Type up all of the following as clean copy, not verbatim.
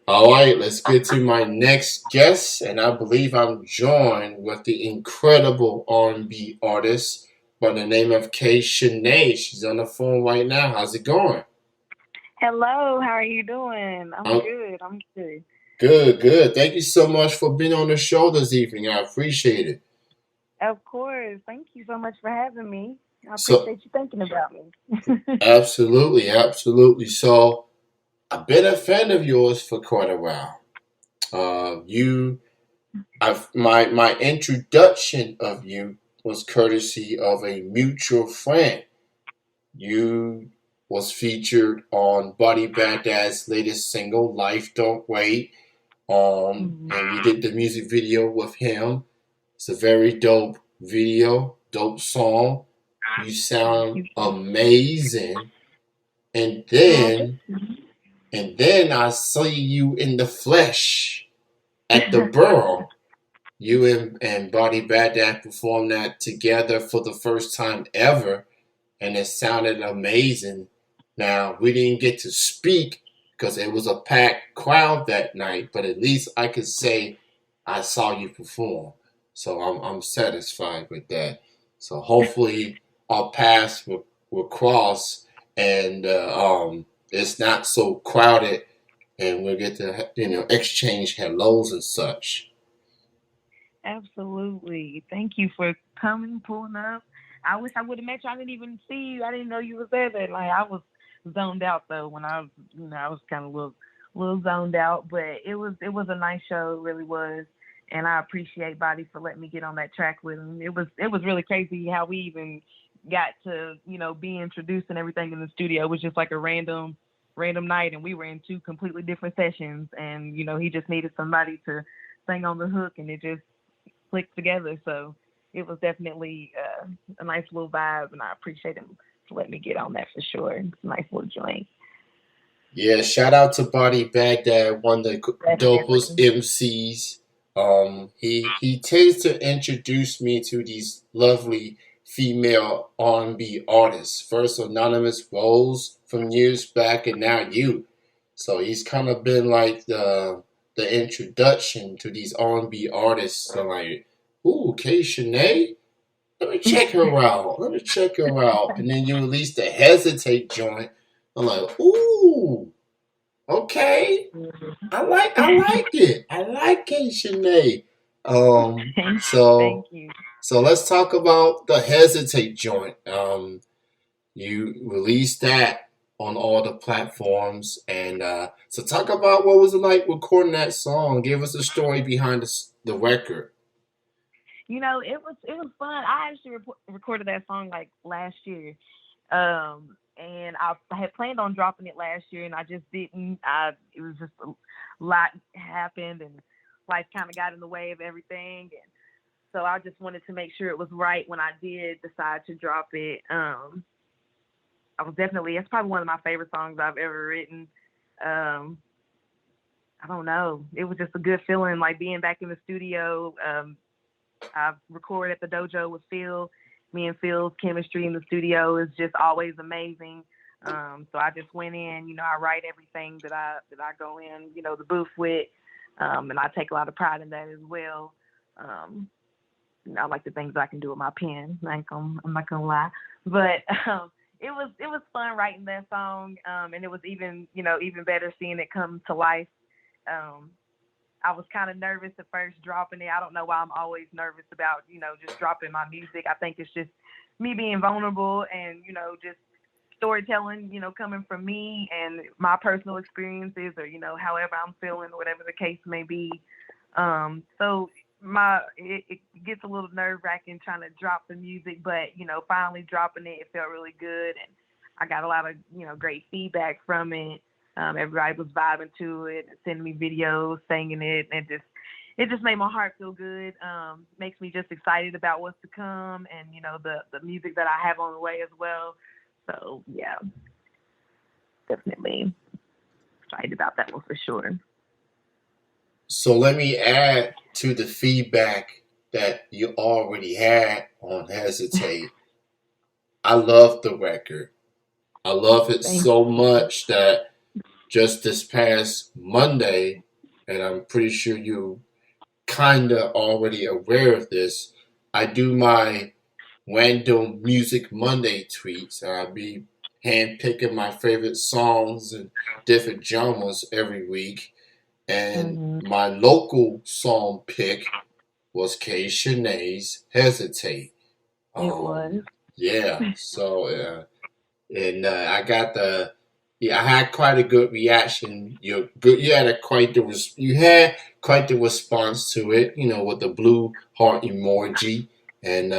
All right, let's get to my next guest, and I believe I'm joined with the incredible R&B artist by the name of Shanae. She's on the phone right now. How's it going? Hello, how are you doing? I'm I'm good. I'm good. good, good. Thank you so much for being on the show this evening. I appreciate it. Of course. Thank you so much for having me. I So, appreciate you thinking about me. absolutely, absolutely. So, I've been a fan of yours for quite a while. My introduction of you was courtesy of a mutual friend. You was featured on Buddy Baghdad's latest single, "Life Don't Wait." Mhm. And you did the music video with him. It's a very dope video, dope song. You Thank sound you. amazing. And Oh, thank then, you. and then I see you in the flesh at the Borough. You and Buddy Baghdad performed that together for the first time ever, and it sounded amazing. Now, we didn't get to speak because it was a packed crowd that night, but at least I could say I saw you perform. So I'm satisfied with that. So hopefully our paths will cross and it's not so crowded and we'll get to exchange hellos and such. Absolutely. Thank you for coming, pulling up. I wish I would have met you. I didn't even see you. I didn't know you was there. That like I was zoned out though when I was, I was kind of little zoned out. But it was a nice show. It really was. And I appreciate Body for letting me get on that track with him. It was really crazy how we even got to be introduced and everything in the studio. It was just like a random night, and we were in two completely different sessions. And he just needed somebody to sing on the hook, and it just clicked together. So it was definitely a nice little vibe, and I appreciate him for letting me get on that for sure. It's a nice little joint. Yeah, shout out to Buddy Baghdad, one of the dopest Definitely. MCs. He tends to introduce me to these lovely female R&B artists. First Anonymous Rose from years back, and now you. So he's kind of been like the introduction to these R&B artists. So like, ooh, K. Shanae, let me check her out. Let me check her out. And then you release the Hesitate joint. I'm like, ooh, okay. I like it. I like it, Shanae. Um, Thank so you. so let's talk about the Hesitate joint. You released that on all the platforms, and so talk about what was it like recording that song. Give us a story behind the record. It was fun. I actually recorded that song like last year. And I had planned on dropping it last year, and I just didn't. It was just a lot happened, and life kind of got in the way of everything, and so I just wanted to make sure it was right when I did decide to drop it. I was definitely it's probably one of my favorite songs I've ever written. Um, I don't know. It was just a good feeling, like being back in the studio. I record at the dojo with Phil. Me and Phil's chemistry in the studio is just always amazing. So I just went in, I write everything that I go in, the booth with, and I take a lot of pride in that as well. Um, I like the things I can do with my pen. I'm not gonna lie, but it was fun writing that song, and it was even better seeing it come to life. Um, I was kind of nervous at first dropping it. I don't know why I'm always nervous about, just dropping my music. I think it's just me being vulnerable and, just storytelling, coming from me and my personal experiences or, however I'm feeling, whatever the case may be. So it gets a little nerve wracking trying to drop the music, but, finally dropping it, it felt really good. And I got a lot of, great feedback from it. Everybody was vibing to it, sending me videos, singing it, and it just made my heart feel good. Makes me just excited about what's to come, and the music that I have on the way as well. So yeah, definitely excited about that one for sure. So let me add to the feedback that you already had on Hesitate. I love the record. I love it Thank so much that just this past Monday, and I'm pretty sure you kinda already aware of this. I do my random Music Monday tweets. I'll be handpicking my favorite songs and different genres every week. And Mhm. my local song pick was Shanae's "Hesitate." It was. Yeah, so and I got the yeah, I had quite a good reaction. You had you had quite the response to it. You know, with the blue heart emoji, and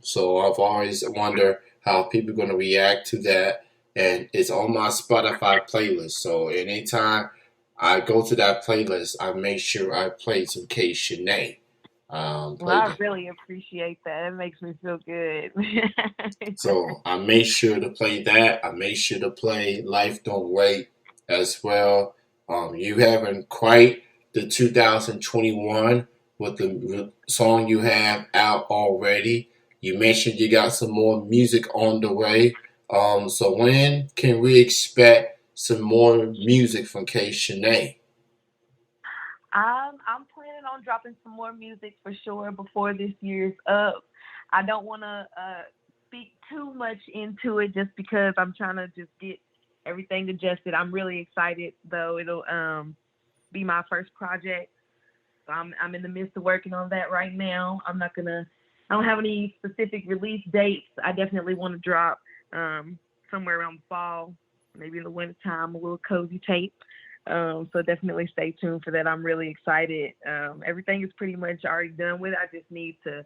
so I've always wondered how people are going to react to that. And it's on my Spotify playlist. So anytime I go to that playlist, I make sure I play some K Shanae. Well, Play I really appreciate that. It makes me feel good. So I made sure to play that. I made sure to play Life Don't Wait as well. You haven't quite the 2021 with the song you have out already. You mentioned you got some more music on the way. So when can we expect some more music from K Shanae? I'm planning on dropping some more music for sure before this year's up. I don't want to speak too much into it just because I'm trying to just get everything adjusted. I'm really excited though. It'll be my first project. So I'm in the midst of working on that right now. I don't have any specific release dates. I definitely want to drop somewhere around fall, maybe in the winter time, a little cozy tape. So definitely stay tuned for that. I'm really excited. Everything is pretty much already done with it. I just need to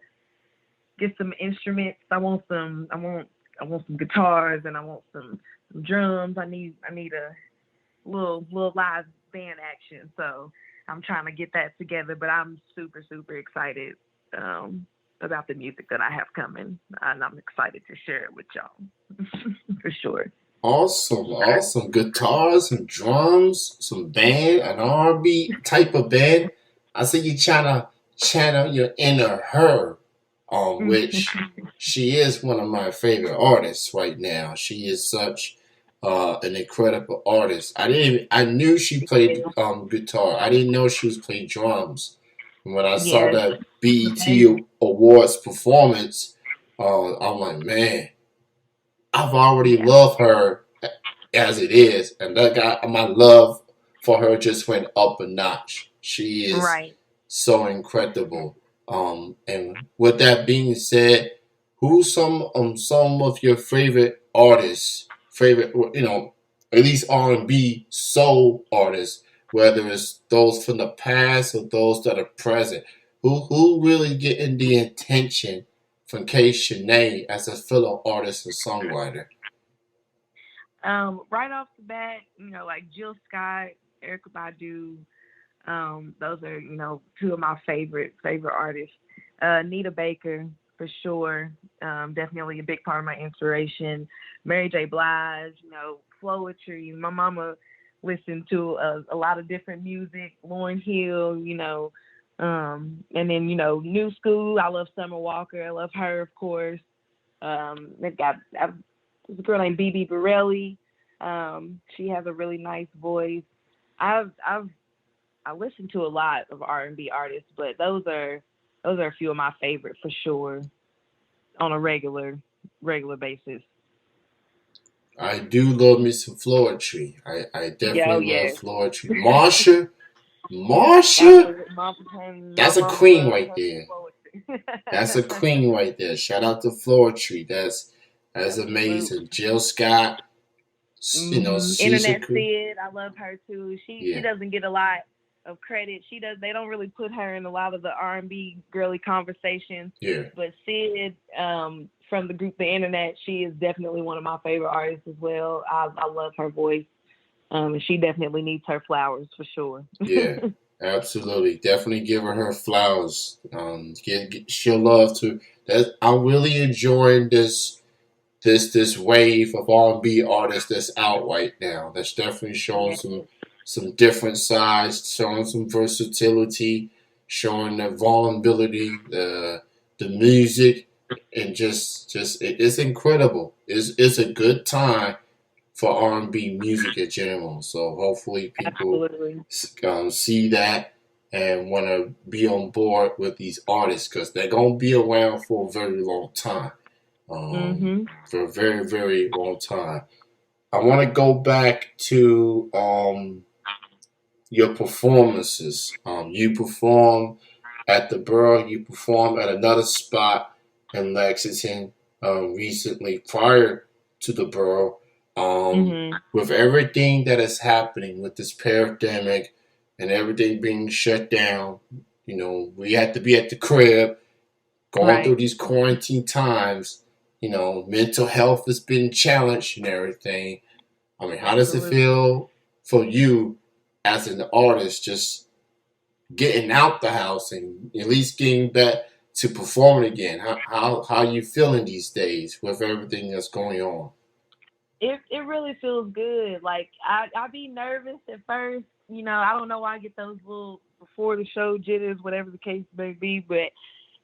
get some instruments. I want some guitars and I want some drums. I need a little live band action. So I'm trying to get that together. But I'm super excited about the music that I have coming, and I'm excited to share it with y'all for sure. Awesome, awesome. Guitars, some drums, some band, an R&B type of band. I see you trying to channel your inner her, which she is one of my favorite artists right now. She is such an incredible artist. I knew she played guitar. I didn't know she was playing drums. And when I saw Yes, that BET amazing. Awards performance, I'm like, man, I've already Yeah, loved her as it is, and that guy, my love for her just went up a notch. She is right. so incredible. And with that being said, who's some of your favorite artists? Favorite, at least R&B soul artists, whether it's those from the past or those that are present. Who really getting the attention from K Shanae as a fellow artist and songwriter? Right off the bat, like Jill Scott, Erica Badu, those are, two of my favorite artists. Nita Baker, for sure. Definitely a big part of my inspiration. Mary J. Blige, poetry. My mama listened to a lot of different music. Lauryn Hill, and then, new school. I love Summer Walker. I love her, of course. There's a girl named BB Borelli. She has a really nice voice. I've I listen to a lot of R&B artists, but those are a few of my favorites for sure on a regular basis. I do love me some Floetry. I Yeah, oh definitely love yeah. Floetry. Marsha, Absolutely. My that's a mama queen loves right her there. some That's a poetry. queen right there. Shout out to Floetry. That's Absolutely. amazing. Jill Scott, she's a Internet queen. Sid, I love her too. She Yeah, doesn't get a lot of credit. They don't really put her in a lot of the R&B girly conversations. yeah, But Sid, from the group The Internet, she is definitely one of my favorite artists as well. I love her voice. And she definitely needs her flowers for sure. yeah. Absolutely. Definitely give her flowers. She'll love to. That I'm really enjoying this wave of R&B artists that's out right now. That's definitely showing Yeah. some different sides, showing some versatility, showing the vulnerability, the music, and just it's incredible. It's a good time for R&B music in general. So hopefully people Absolutely. see that and want to be on board with these artists because they're gonna be around for a very long time. Mhm. For a very very long time. I want to go back to your performances. You perform at the Borough. You perform at another spot in Lexington recently, prior to the Borough. Mhm. With everything that is happening with this pandemic and everything being shut down, we had to be at the crib, going through Right. these quarantine times. Mental health has been challenged and everything. I mean, how does it Absolutely. feel for you as an artist just getting out the house and at least getting back to performing again? How are you feeling these days with everything that's going on? It really feels good. Like I be nervous at first. I don't know why I get those little before the show jitters, whatever the case may be, but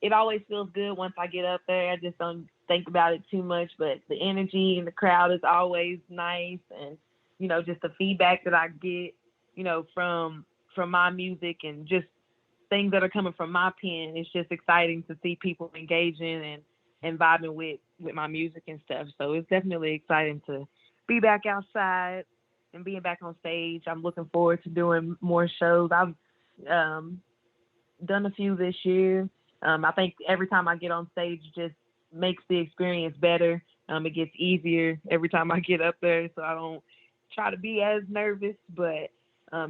it always feels good once I get up there. I just don't think about it too much, but the energy and the crowd is always nice, and just the feedback that I get, from my music and just things that are coming from my pen. It's just exciting to see people engaging and vibing with my music and stuff. So it's definitely exciting to be back outside and being back on stage. I'm looking forward to doing more shows. I've um, done a few this year. I think every time I get on stage, it just makes the experience better. It gets easier every time I get up there, so I don't try to be as nervous, but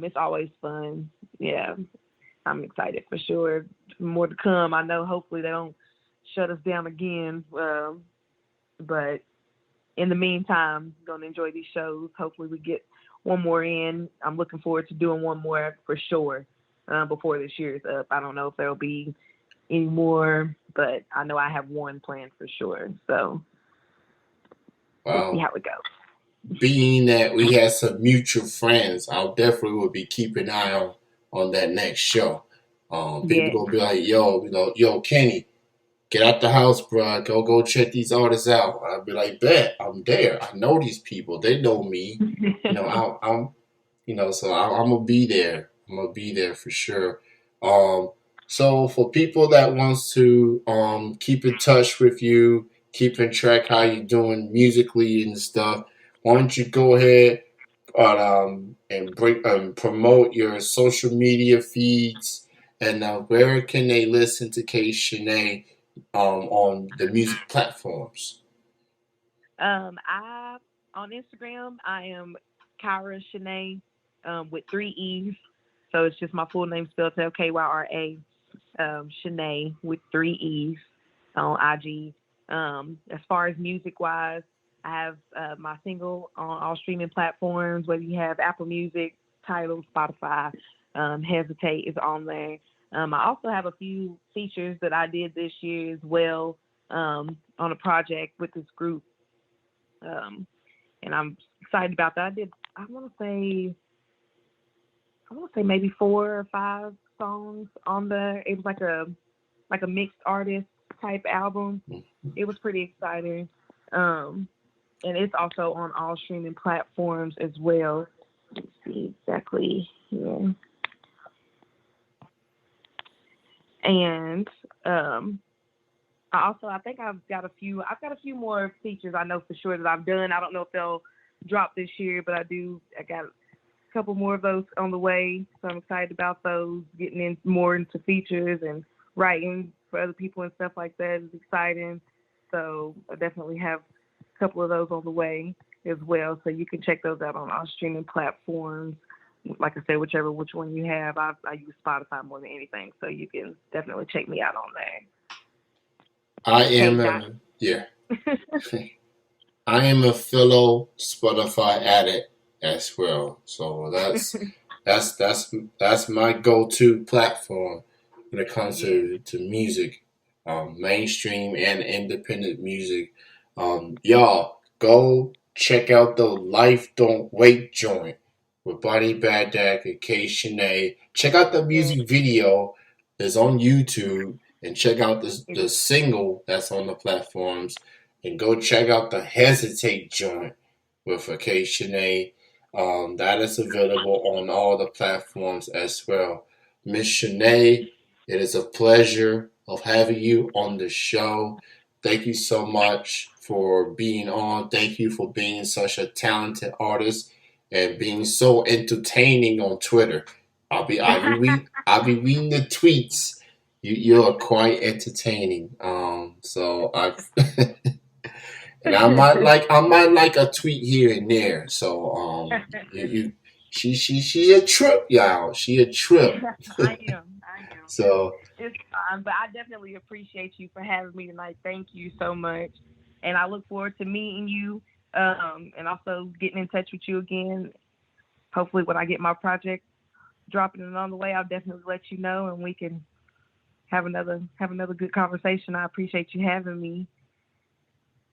it's always fun. Yeah, I'm excited for sure. More to come. I know hopefully they don't shut us down again. But in the meantime, gonna enjoy these shows. Hopefully we get one more in. I'm looking forward to doing one more for sure before this year is up. I don't know if there'll be any more, but I know I have one planned for sure. So we'll see Well, how it goes. being that we had some mutual friends, I'll definitely will be keeping an eye on that next show. People Yeah. gonna be like, yo, Kenny, get out the house, bro. Go check these artists out. I'll be like, bet I'm there. I know these people. They know me. I'm so I'm gonna be there. I'm gonna be there for sure. Um, so for people that wants to keep in touch with you, keep in track how you're doing musically and stuff, why don't you go ahead and bring promote your social media feeds and where can they listen to K Shanae on the music platforms? I on Instagram I am Kyra Shanae with 3 E's. So it's just my full name spelled out Kyra Shanae with 3 E's on IG. As far as music wise, I have my single on all streaming platforms, whether you have Apple Music, Tidal, Spotify, Hesitate is on there. I also have a few features that I did this year as well on a project with this group, um, and I'm excited about that. I want to say, maybe 4 or 5 songs on there. It was like a mixed artist type album. It was pretty exciting. Um, and it's also on all streaming platforms as well. Let's see exactly here. And I think I've got a few more features I know for sure that I've done. I don't know if they'll drop this year, but I got a couple more of those on the way. So I'm excited about those, getting in more into features and writing for other people and stuff like that is exciting. So I definitely have a couple of those on the way as well. So you can check those out on our streaming platforms. Like I said, which one you have, I use Spotify more than anything, so you can definitely check me out on I there. K am dot. a yeah. I am a fellow Spotify addict as well. So that's my go-to platform when it comes Yeah. to music, mainstream and independent music. Y'all go check out the Life Don't Wait joint with Bonnie Badak and K Shanae. Check out the Yeah. music video that's on YouTube and check out the It's, single that's on the platforms and go check out the Hesitate joint. with a K Shanae. That is available on all the platforms as well. Miss Shanae, it is a pleasure of having you on the show. Thank you so much for being on. Thank you for being such a talented artist and being so entertaining on Twitter. I'll be reading the tweets. You're quite entertaining. So I and I might like a tweet here and there. So she a trip, y'all. She a trip. I am. I am. So It's fine, but I definitely appreciate you for having me tonight. Thank you so much, and I look forward to meeting you, and also getting in touch with you again. Hopefully, when I get my project dropping it on the way, I'll definitely let you know, and we can have another good conversation. I appreciate you having me.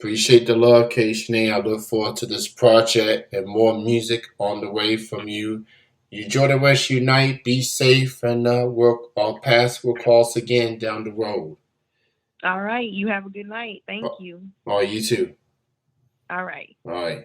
appreciate the love, K-Shane. I look forward to this project and more music on the way from you. You enjoy the rest of your night. Be safe, and our paths will cross again down the road. All right, you have a good night. Thank you. All right, you too. All right. All right.